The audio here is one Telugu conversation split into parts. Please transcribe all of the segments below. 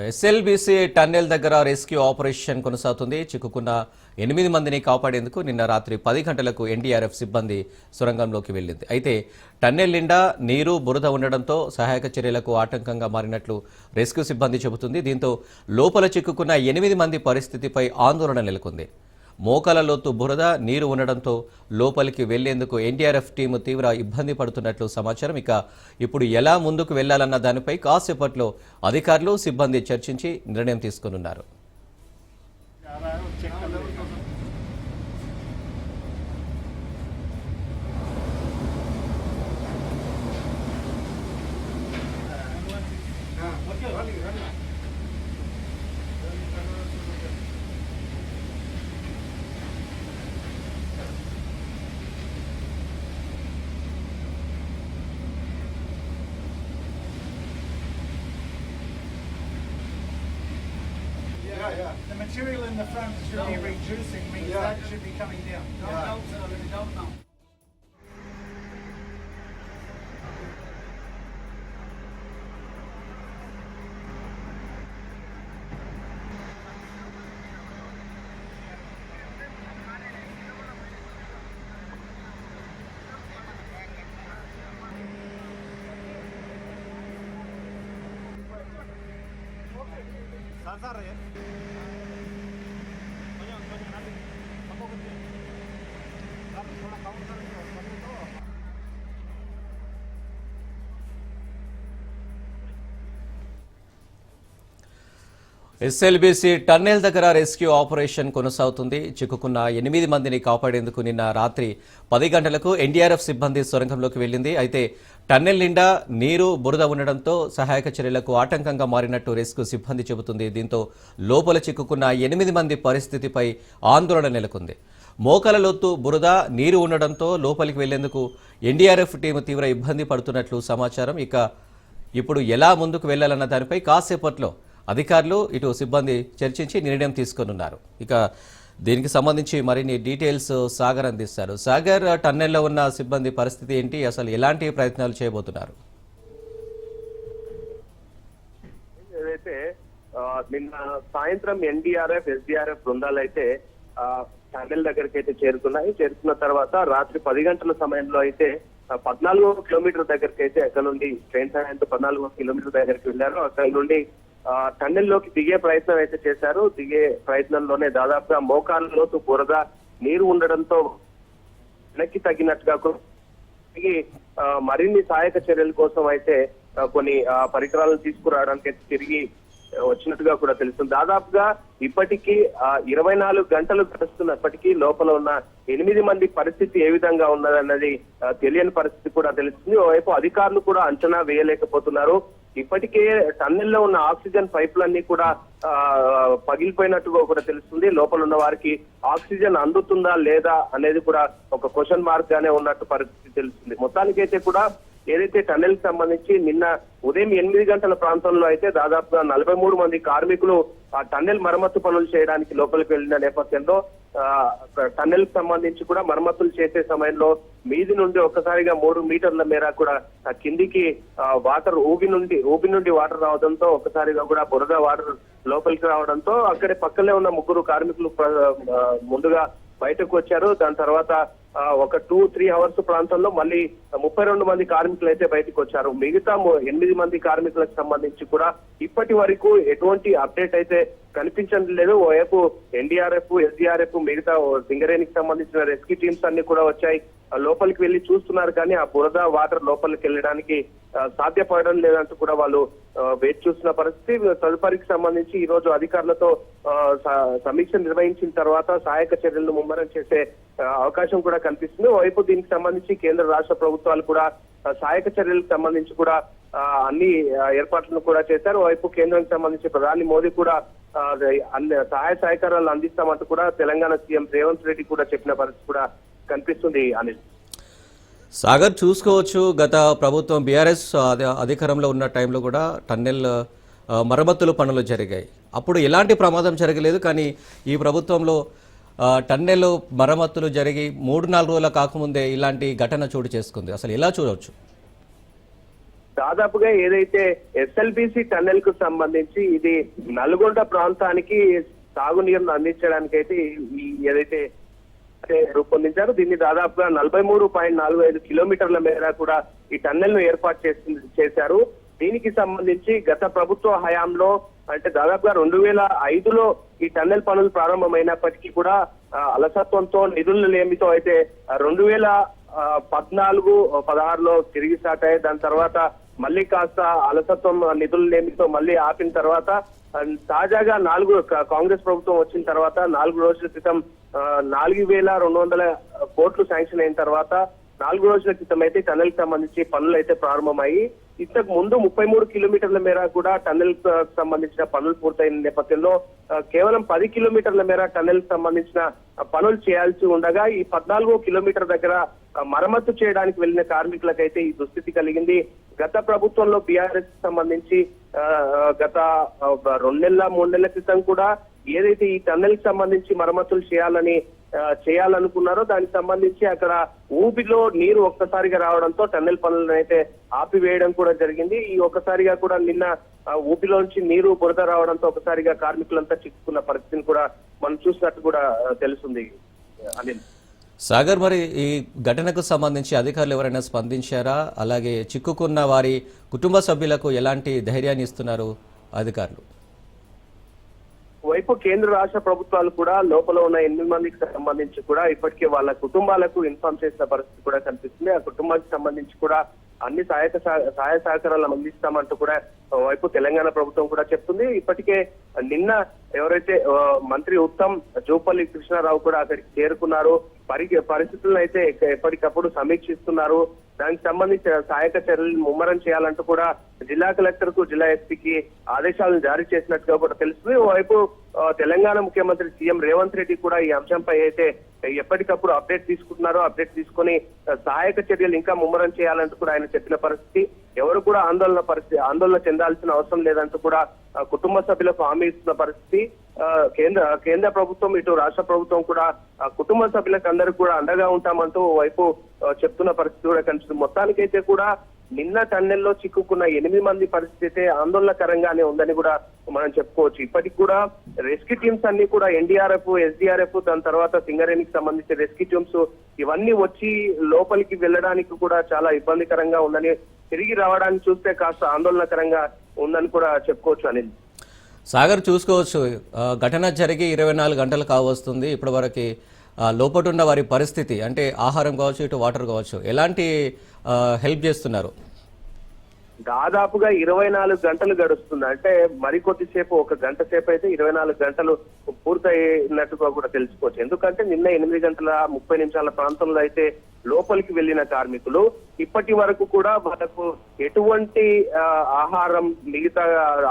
ఎస్ఎల్బీసీ టన్నెల్ దగ్గర రెస్క్యూ ఆపరేషన్ కొనసాగుతుంది. చిక్కుకున్న 8 మందిని కాపాడేందుకు నిన్న రాత్రి 10 గంటలకు ఎన్డీఆర్ఎఫ్ సిబ్బంది సొరంగంలోకి వెళ్లింది. అయితే టన్నెల్ నిండా నీరు, బురద ఉండడంతో సహాయక చర్యలకు ఆటంకంగా మారినట్లు రెస్క్యూ సిబ్బంది చెబుతుంది. దీంతో లోపల చిక్కుకున్న 8 మంది పరిస్థితిపై ఆందోళన నెలకొంది. మోకాల లోతు బురద, నీరు ఉండడంతో లోపలికి వెళ్లేందుకు ఎన్డీఆర్ఎఫ్ టీము తీవ్ర ఇబ్బంది పడుతున్నట్లు సమాచారం. ఇక ఇప్పుడు ఎలా ముందుకు వెళ్లాలన్న దానిపై కాసేపట్లో అధికారులు, సిబ్బంది చర్చించి నిర్ణయం తీసుకోనున్నారు. Yeah. The material in the front should be reducing, means that should be coming down. Don't know. SLBC tunnel దగ్గర రెస్క్యూ ఆపరేషన్ కొనసాగుతుంది. చిక్కుకున్న 8 మందిని కాపాడేందుకు నిన్న రాత్రి 10 గంటలకు ఎన్డీఆర్ఎఫ్ సిబ్బంది సొరంగంలోకి వెళ్లింది. అయితే టన్నెల్ నిండా నీరు, బురద ఉండడంతో సహాయక చర్యలకు ఆటంకంగా మారినట్టు రెస్క్యూ సిబ్బంది చెబుతుంది. దీంతో లోపల చిక్కుకున్న 8 మంది పరిస్థితిపై ఆందోళన నెలకొంది. మోకాల లోతు బురద, నీరు ఉండడంతో లోపలికి వెళ్లేందుకు ఎన్డీఆర్ఎఫ్ టీము తీవ్ర ఇబ్బంది పడుతున్నట్లు సమాచారం. ఇక ఇప్పుడు ఎలా ముందుకు వెళ్లాలన్న దానిపై కాసేపట్లో అధికారులు, ఇటు సిబ్బంది చర్చించి నిర్ణయం తీసుకోనున్నారు. ఇక దీనికి సంబంధించి మరిన్ని డీటెయిల్స్ సాగర్ అందిస్తారు. సాగర్, టన్నెల్లో ఉన్న సిబ్బంది పరిస్థితి ఏంటి? అసలు ఎలాంటి ప్రయత్నాలు చేయబోతున్నారు? ఏదైతే నిన్న సాయంత్రం ఎన్డీఆర్ఎఫ్, ఎస్డీఆర్ఎఫ్ బృందాలు అయితే టన్నెల్ దగ్గరికి అయితే చేరుకున్న తర్వాత రాత్రి 10 గంటల సమయంలో అయితే 14 కిలోమీటర్ దగ్గరికి అయితే అక్కడ నుండి ట్రైన్ సహాయంతో 14 కిలోమీటర్ దగ్గరికి వెళ్ళారు. అక్కడ నుండి టన్నెల్ లోకి దిగే ప్రయత్నం అయితే చేశారు. దిగే ప్రయత్నంలోనే దాదాపుగా మోకాళ్ళ లోతు బురద, నీరు ఉండడంతో వెనక్కి తగ్గినట్టుగా మరిన్ని సహాయక చర్యల కోసం అయితే కొన్ని పరికరాలను తీసుకురావడానికి తిరిగి వచ్చినట్టుగా కూడా తెలుస్తుంది. దాదాపుగా ఇప్పటికీ 24 గంటలు గడుస్తున్నప్పటికీ లోపల ఉన్న 8 మంది పరిస్థితి ఏ విధంగా ఉన్నదన్నది తెలియని పరిస్థితి కూడా తెలుస్తుంది. ఓవైపు అధికారులు కూడా అంచనా వేయలేకపోతున్నారు. ఇప్పటికే టన్నెల్లో ఉన్న ఆక్సిజన్ పైపులన్నీ కూడా పగిలిపోయినట్టుగా కూడా తెలుస్తుంది. లోపల ఉన్న వారికి ఆక్సిజన్ అందుతుందా లేదా అనేది కూడా ఒక క్వశ్చన్ మార్క్ గానే ఉన్నట్టు పరిస్థితి తెలుస్తుంది. మొత్తానికైతే కూడా ఏదైతే టన్నెల్ కి సంబంధించి నిన్న ఉదయం 8 గంటల ప్రాంతంలో అయితే దాదాపుగా 43 మంది కార్మికులు ఆ టన్నెల్ మరమ్మతు పనులు చేయడానికి లోపలికి వెళ్లిన నేపథ్యంలో టన్నెల్ కి సంబంధించి కూడా మరమ్మతులు చేసే సమయంలో మీది నుండి ఒక్కసారిగా 3 మీటర్ల మేర కూడా కిందికి వాటర్ ఊబి నుండి వాటర్ రావడంతో ఒక్కసారిగా కూడా బురద వాటర్ లోపలికి రావడంతో అక్కడే పక్కనే ఉన్న 3 కార్మికులు ముందుగా బయటకు వచ్చారు. దాని తర్వాత ఒక 2-3 అవర్స్ ప్రాంతంలో మళ్ళీ 32 మంది కార్మికులు అయితే బయటకు వచ్చారు. మిగతా 8 మంది కార్మికులకు సంబంధించి కూడా ఇప్పటి వరకు ఎటువంటి అప్డేట్ అయితే కనిపించడం లేదు. ఓవైపు ఎన్డీఆర్ఎఫ్, ఎస్డీఆర్ఎఫ్, మిగతా సింగరేణికి సంబంధించిన రెస్క్యూ టీమ్స్ అన్ని కూడా వచ్చాయి. లోపలికి వెళ్లి చూస్తున్నారు కానీ ఆ బురద వాటర్ లోపలికి వెళ్ళడానికి సాధ్యపడడం లేదంటూ కూడా వాళ్ళు వేచి చూస్తున్న పరిస్థితి. తదుపరికి సంబంధించి ఈ రోజు అధికారులతో సమీక్ష నిర్వహించిన తర్వాత సహాయక చర్యలను ముమ్మరం చేసే అవకాశం కూడా కనిపిస్తుంది. వైపు దీనికి సంబంధించి కేంద్ర రాష్ట్ర ప్రభుత్వాలు కూడా సహాయక చర్యలకు సంబంధించి కూడా అన్ని ఏర్పాట్లను కూడా చేశారు. వైపు కేంద్రానికి సంబంధించి ప్రధాని మోదీ కూడా సహాయ సహకారాలు అందిస్తామంటూ కూడా తెలంగాణ సీఎం రేవంత్ రెడ్డి కూడా చెప్పిన పరిస్థితి కూడా కనిపిస్తుంది అనిల్. సాగర్, చూసుకోవచ్చు గత ప్రభుత్వం బీఆర్ఎస్ అధికారంలో ఉన్న టైంలో కూడా టన్నెల్ మరమ్మతులు పనులు జరిగాయి. అప్పుడు ఎలాంటి ప్రమాదం జరగలేదు. కానీ ఈ ప్రభుత్వంలో టన్నెల్ మరమ్మతులు జరిగి 3-4 రోజుల కాకముందే ఇలాంటి ఘటన చోటు చేసుకుంది. అసలు ఎలా చూడవచ్చు? దాదాపుగా ఏదైతే ఎస్ఎల్బిసి టన్నెల్ కు సంబంధించి ఇది నల్గొండ ప్రాంతానికి సాగునీరును అందించడానికి అయితే ఏదైతే రూపొందించారు. దీన్ని దాదాపుగా 43.45 కిలోమీటర్ల మేర కూడా ఈ టన్నెల్ ను ఏర్పాటు చేశారు. దీనికి సంబంధించి గత ప్రభుత్వ హయాంలో అంటే దాదాపుగా 2005లో ఈ టన్నెల్ పనులు ప్రారంభమైనప్పటికీ కూడా అలసత్వంతో నిధుల లేమితో అయితే 2014-16లో తిరిగి స్టార్ట్ అయ్యాయి. దాని తర్వాత మళ్ళీ కాస్త అలసత్వం నిధుల లేమితో మళ్ళీ ఆపిన తర్వాత తాజాగా కాంగ్రెస్ ప్రభుత్వం వచ్చిన తర్వాత 4 రోజుల క్రితం 4,200 కోట్లు శాంక్షన్ అయిన తర్వాత 4 రోజుల క్రితం అయితే టన్నెల్ కి సంబంధించి పనులు అయితే ప్రారంభమయ్యి ఇంతకు ముందు 33 కిలోమీటర్ల మేర కూడా టన్నెల్ సంబంధించిన పనులు పూర్తయిన నేపథ్యంలో కేవలం 10 కిలోమీటర్ల మేర టన్నెల్ సంబంధించిన పనులు చేయాల్సి ఉండగా ఈ 14 కిలోమీటర్ దగ్గర మరమ్మతు చేయడానికి వెళ్లిన కార్మికులకైతే ఈ దుస్థితి కలిగింది. గత ప్రభుత్వంలో బీఆర్ఎస్ సంబంధించి గత 2 నెలల 3 నెలల క్రితం కూడా ఏదైతే ఈ టన్నెల్ కి సంబంధించి మరమ్మతులు చేయాలనుకున్నారో దానికి సంబంధించి అక్కడ ఊబిలో నీరు ఒక్కసారిగా రావడంతో టన్నెల్ పనులను అయితే ఆపివేయడం కూడా జరిగింది. ఈ ఒక్కసారిగా కూడా నిన్న ఊబిలోంచి నీరు బురద రావడంతో ఒకసారిగా కార్మికులంతా చిక్కుకున్న పరిస్థితిని కూడా మనం చూసినట్టు కూడా తెలుస్తుంది అనిల్. సాగర్, మరి ఈ ఘటనకు సంబంధించి అధికారులు ఎవరైనా స్పందించారా? అలాగే చిక్కుకున్న వారి కుటుంబ సభ్యులకు ఎలాంటి ధైర్యాన్ని ఇస్తున్నారు అధికారులు? వైపు కేంద్ర రాష్ట్ర ప్రభుత్వాలు కూడా లోపల ఉన్న 8 మందికి సంబంధించి కూడా ఇప్పటికే వాళ్ళ కుటుంబాలకు ఇన్ఫార్మ్ చేసిన పరిస్థితి కూడా కనిపిస్తుంది. ఆ కుటుంబానికి సంబంధించి కూడా అన్ని సహాయ సహకారాలు అందిస్తామంటూ కూడా వైపు తెలంగాణ ప్రభుత్వం కూడా చెప్తుంది. ఇప్పటికే నిన్న ఎవరైతే మంత్రి ఉత్తమ్ జూపల్లి కృష్ణారావు కూడా అక్కడికి చేరుకున్నారు. పరిస్థితులను అయితే ఎప్పటికప్పుడు సమీక్షిస్తున్నారు. దానికి సంబంధించిన సహాయక చర్యలు ముమ్మరం చేయాలంటూ కూడా జిల్లా కలెక్టర్ కు జిల్లా ఎస్పీకి ఆదేశాలను జారీ చేసినట్టుగా కూడా తెలుస్తుంది. ఓవైపు తెలంగాణ ముఖ్యమంత్రి సీఎం రేవంత్ రెడ్డి కూడా ఈ అంశంపై అయితే ఎప్పటికప్పుడు అప్డేట్ తీసుకుంటున్నారు. అప్డేట్ తీసుకొని సహాయక చర్యలు ఇంకా ముమ్మరం చేయాలంటూ కూడా ఆయన చెప్పిన పరిస్థితి. ఎవరు కూడా ఆందోళన చెందాల్సిన అవసరం లేదంటూ కూడా కుటుంబ సభ్యులకు హామీ ఇస్తున్న పరిస్థితి. కేంద్ర ప్రభుత్వం ఇటు రాష్ట్ర ప్రభుత్వం కూడా కుటుంబ సభ్యులకు అందరికీ కూడా అండగా ఉంటామంటూ వైపు చెప్తున్న పరిస్థితి కూడా కనిపిస్తుంది. మొత్తానికైతే కూడా నిన్న టన్నెల్లో చిక్కుకున్న 8 మంది పరిస్థితి ఆందోళనకరంగానే ఉందని కూడా మనం చెప్పుకోవచ్చు. ఇప్పటికి కూడా రెస్క్యూ టీమ్స్ అన్ని కూడా ఎన్డీఆర్ఎఫ్, ఎస్డీఆర్ఎఫ్, దాని తర్వాత సింగరేణికి సంబంధించిన రెస్క్యూ టీమ్స్ ఇవన్నీ వచ్చి లోపలికి వెళ్ళడానికి కూడా చాలా ఇబ్బందికరంగా ఉందని, తిరిగి రావడానికి చూస్తే కాస్త ఆందోళనకరంగా ఉందని కూడా చెప్పుకోవచ్చు అనిల్. సాగర్, చూసుకోవచ్చు ఘటన జరిగి 24 గంటలు కావస్తుంది. ఇప్పటి వరకు లోపటున్న వారి పరిస్థితి అంటే ఆహారం కావచ్చు, ఇటు వాటర్ కావచ్చు, ఎలాంటి హెల్ప్ చేస్తున్నారు? దాదాపుగా 24 గంటలు గడుస్తుంది. అంటే మరికొద్దిసేపు 1 గంట సేపు అయితే 24 గంటలు పూర్తయినట్టుగా కూడా తెలుసుకోవచ్చు. ఎందుకంటే నిన్న 8:30 ప్రాంతంలో అయితే లోపలికి వెళ్లిన కార్మికులు ఇప్పటి వరకు కూడా వాళ్ళకు ఎటువంటి ఆహారం, మిగతా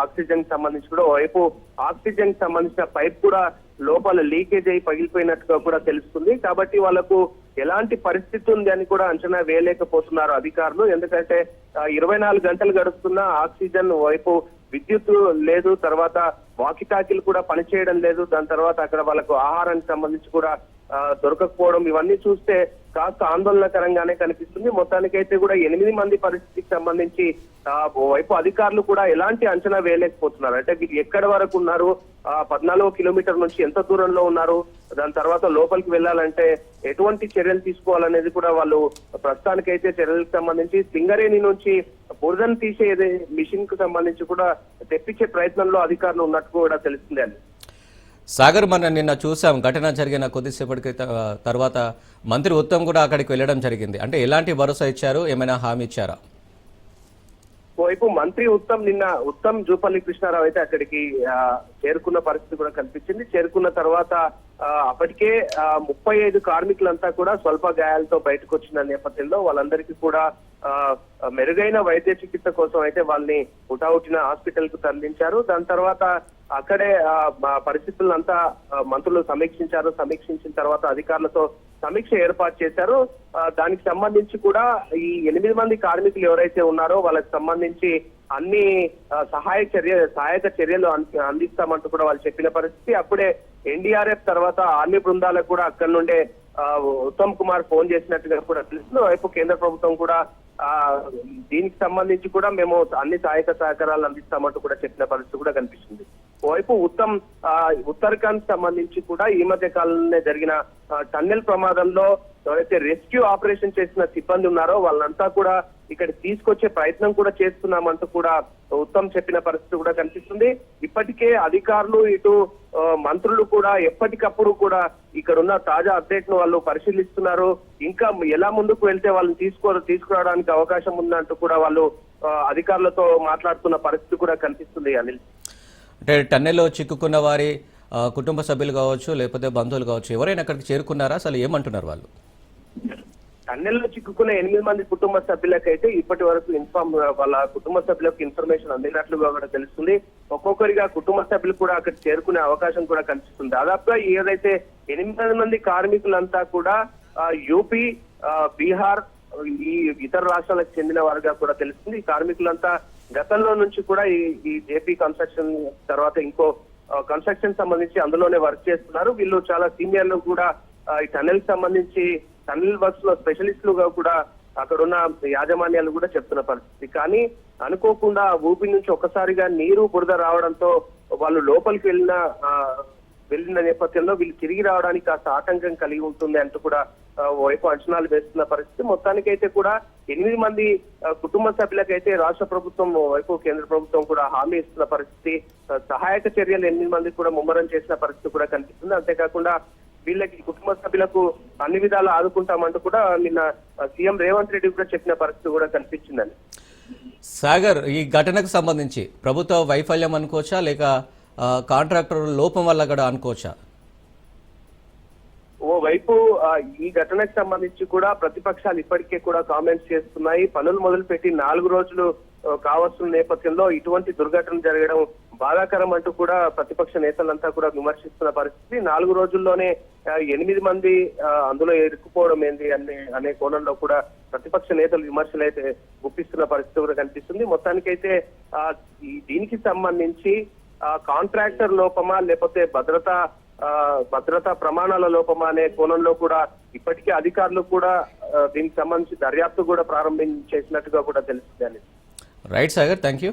ఆక్సిజన్ సంబంధించి కూడా వైపు ఆక్సిజన్ సంబంధించిన పైప్ కూడా లోపల లీకేజ్ అయి పగిలిపోయినట్టుగా కూడా తెలుస్తుంది. కాబట్టి వాళ్ళకు ఎలాంటి పరిస్థితి ఉంది అని కూడా అంచనా వేయలేకపోతున్నారు అధికారులు. ఎందుకంటే 24 గంటలు గడుస్తున్న ఆక్సిజన్ వైపు విద్యుత్ లేదు, తర్వాత వాకిటాకీలు కూడా పనిచేయడం లేదు, దాని తర్వాత అక్కడ వాళ్ళకు ఆహారానికి సంబంధించి కూడా దొరకకపోవడం, ఇవన్నీ చూస్తే కాస్త ఆందోళనకరంగానే కనిపిస్తుంది. మొత్తానికైతే కూడా 8 మంది పరిస్థితికి సంబంధించి వైపు అధికారులు కూడా ఎలాంటి అంచనా వేయలేకపోతున్నారు. అంటే వీళ్ళు ఎక్కడి వరకు ఉన్నారు, 14 కిలోమీటర్ నుంచి ఎంత దూరంలో ఉన్నారు, దాని తర్వాత లోపలికి వెళ్ళాలంటే ఎటువంటి చర్యలు తీసుకోవాలనేది కూడా వాళ్ళు ప్రస్తుతానికైతే చర్యలకు సంబంధించి సింగరేణి నుంచి బురదను తీసే మిషన్ కు సంబంధించి కూడా తెప్పించే ప్రయత్నంలో అధికారులు ఉన్నట్టు కూడా తెలుస్తుంది అని. సాగర్, మనం నిన్న చూసాం ఘటన జరిగిన కొద్దిసేపటి తర్వాత మంత్రి ఉత్తమ్ కూడా అక్కడికి వెళ్ళడం జరిగింది. అంటే ఎలాంటి భరోసా ఇచ్చారు, ఏమైనా హామీ ఇచ్చారా? వైపు మంత్రి ఉత్తమ్ జూపల్లి కృష్ణారావు అయితే అక్కడికి చేరుకున్న పరిస్థితి కూడా కనిపించింది. చేరుకున్న తర్వాత అప్పటికే 35 కార్మికులంతా కూడా స్వల్ప గాయాలతో బయటకు వచ్చిన నేపథ్యంలో వాళ్ళందరికీ కూడా మెరుగైన వైద్య చికిత్స కోసం అయితే వాళ్ళని హుటాహుటిన హాస్పిటల్ కు తరలించారు. దాని తర్వాత అక్కడే పరిస్థితులంతా మంత్రులు సమీక్షించిన తర్వాత అధికారులతో సమీక్ష ఏర్పాటు చేశారు. దానికి సంబంధించి కూడా ఈ 8 మంది కార్మికులు ఎవరైతే ఉన్నారో వాళ్ళకి సంబంధించి అన్ని సహాయక చర్యలు అందిస్తామంటూ కూడా వాళ్ళు చెప్పిన పరిస్థితి. అప్పుడే ఎన్డీఆర్ఎఫ్ తర్వాత ఆర్మీ బృందాలకు కూడా అక్కడి నుండే ఉత్తమ్ కుమార్ ఫోన్ చేసినట్టుగా కూడా తెలుస్తుంది. వైపు కేంద్ర ప్రభుత్వం కూడా దీనికి సంబంధించి కూడా మేము అన్ని సహకారాలు అందిస్తామంటూ కూడా చెప్పిన పరిస్థితి కూడా కనిపిస్తుంది. ఓవైపు ఉత్తరాఖండ్ సంబంధించి కూడా ఈ మధ్య కాలంలో జరిగిన టన్నెల్ ప్రమాదంలో ఎవరైతే రెస్క్యూ ఆపరేషన్ చేసిన సిబ్బంది ఉన్నారో వాళ్ళంతా కూడా ఇక్కడ తీసుకొచ్చే ప్రయత్నం కూడా చేస్తున్నామంటూ కూడా ఉత్తమ్ చెప్పిన పరిస్థితి కూడా కనిపిస్తుంది. ఇప్పటికే అధికారులు ఇటు మంత్రులు కూడా ఎప్పటికప్పుడు కూడా ఇక్కడ ఉన్న తాజా అప్డేట్ ను వాళ్ళు పరిశీలిస్తున్నారు. ఇంకా ఎలా ముందుకు వెళ్తే వాళ్ళని తీసుకురావడానికి అవకాశం ఉందంటూ కూడా వాళ్ళు అధికారులతో మాట్లాడుతున్న పరిస్థితి కూడా కనిపిస్తుంది. అనిల్, అంటే టన్నెల్లో చిక్కుకున్న వారి కుటుంబ సభ్యులు కావచ్చు, లేకపోతే బంధువులు కావచ్చు, ఎవరైనా అక్కడికి చేరుకున్నారా? అసలు ఏమంటున్నారు వాళ్ళు? టన్నెల్లో చిక్కుకున్న 8 మంది కుటుంబ సభ్యులకైతే ఇప్పటి వరకు వాళ్ళ కుటుంబ సభ్యులకు ఇన్ఫర్మేషన్ అందినట్లుగా కూడా తెలుస్తుంది. ఒక్కొక్కరిగా కుటుంబ సభ్యులు కూడా అక్కడ చేరుకునే అవకాశం కూడా కనిపిస్తుంది. దాదాపుగా ఏదైతే 8 మంది కార్మికులంతా కూడా యూపీ, బీహార్, ఈ ఇతర రాష్ట్రాలకు చెందిన వారుగా కూడా తెలుస్తుంది. ఈ కార్మికులంతా గతంలో నుంచి కూడా ఈ జేపీ కన్స్ట్రక్షన్ తర్వాత ఇంకో కన్స్ట్రక్షన్ సంబంధించి అందులోనే వర్క్ చేస్తున్నారు. వీళ్ళు చాలా సీనియర్లు కూడా ఈ టన్నెల్ సంబంధించి టన్నెల్ వర్క్స్ లో స్పెషలిస్టులుగా కూడా అక్కడ ఉన్న యాజమాన్యాలు కూడా చెప్తున్న పరిస్థితి. కానీ అనుకోకుండా ఊపి నుంచి ఒక్కసారిగా నీరు బురద రావడంతో వాళ్ళు లోపలికి వెళ్ళిన నేపథ్యంలో వీళ్ళు తిరిగి రావడానికి కాస్త ఆటంకం కలిగి ఉంటుంది అంటూ కూడా వైపు అంచనాలు వేస్తున్న పరిస్థితి. మొత్తానికైతే కూడా 8 మంది కుటుంబ సభ్యులకైతే రాష్ట్ర ప్రభుత్వం వైపు కేంద్ర ప్రభుత్వం కూడా హామీ ఇస్తున్న పరిస్థితి. సహాయక చర్యలు 8 మంది కూడా ముమ్మరం చేసిన పరిస్థితి కూడా కనిపిస్తుంది. అంతేకాకుండా వీళ్ళకి కుటుంబ సభ్యులకు అన్ని విధాలు ఆదుకుంటామంటూ కూడా నిన్న సీఎం రేవంత్ రెడ్డి కూడా చెప్పిన పరిస్థితి కూడా కనిపించిందని. సాగర్, ఈ ఘటనకు సంబంధించి ప్రభుత్వ వైఫల్యం అనుకోవచ్చా, లేక కాంట్రాక్టర్ లోపం వల్ల కూడా అనుకోవచ్చా? ఓవైపు ఈ ఘటనకు సంబంధించి కూడా ప్రతిపక్షాలు ఇప్పటికే కూడా కామెంట్స్ చేస్తున్నాయి. పనులు మొదలుపెట్టి 4 రోజులు కావస్తున్న నేపథ్యంలో ఇటువంటి దుర్ఘటన జరగడం బాధాకరం అంటూ కూడా ప్రతిపక్ష నేతలంతా కూడా విమర్శిస్తున్న పరిస్థితి. 4 రోజుల్లోనే 8 మంది అందులో ఇరుక్కుపోవడం ఏంది అనే కోణంలో కూడా ప్రతిపక్ష నేతలు విమర్శలు అయితే గుప్పిస్తున్న పరిస్థితి కూడా కనిపిస్తుంది. మొత్తానికైతే దీనికి సంబంధించి కాంట్రాక్టర్ లోపమా లేకపోతే భద్రతా ప్రమాణాల లోపమా అనే కోణంలో కూడా ఇప్పటికే అధికారులు కూడా దీనికి సంబంధించి దర్యాప్తు కూడా ప్రారంభించేసినట్టుగా కూడా తెలుస్తుంది. Right Sagar, thank you.